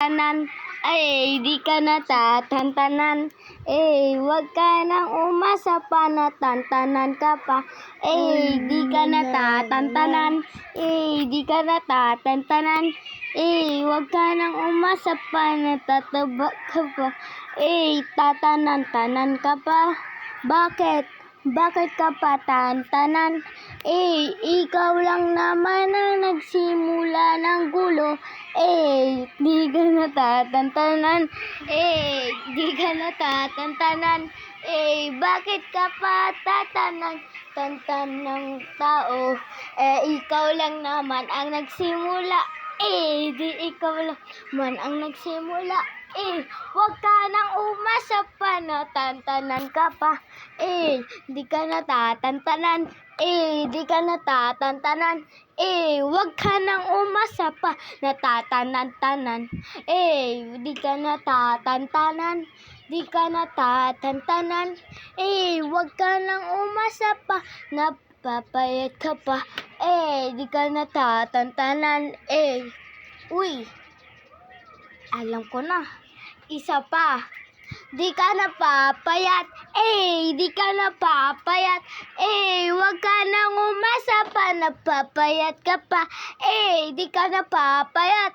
tatantanan. Di ka natatantanan. Wag ka nang umasa pa, natantanan ka pa. Di ka natatantanan. Di ka natatantanan. Wag ka nang umasa pa, natataba ka pa. Tatanan-tanan ka pa. Bakit? Bakit ka pa tantanan? Ikaw lang naman ang nagsimula ng gulo. Di ka natatantanan. Di ka natatantanan. Bakit ka pa tatanan? Tantan ng tao. Ikaw lang naman ang nagsimula. Di ikaw lang naman ang nagsimula. Wag ka nang umasa pa, natantanan ka pa. Di ka natatantanan. Di ka natatantanan. Wag ka nang umasa pa, natatanan-tanan. Di ka natatantanan. Di ka natatantanan. Wag ka nang umasa pa, napapayat ka pa. Di ka natatantanan. Uy, alam ko na. Isa pa. Di ka napapayat. Di ka napapayat. Wag ka nang umasa pa, napapayat ka pa. Di ka napapayat.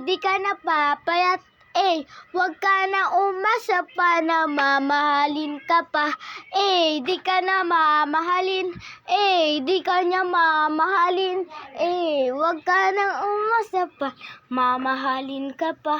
Di ka napapayat. Wag ka nang umasa pa, na mamahalin ka pa. Di ka na mamahalin. Di ka niya mamahalin. Wag ka nang umasa pa, mamahalin ka pa.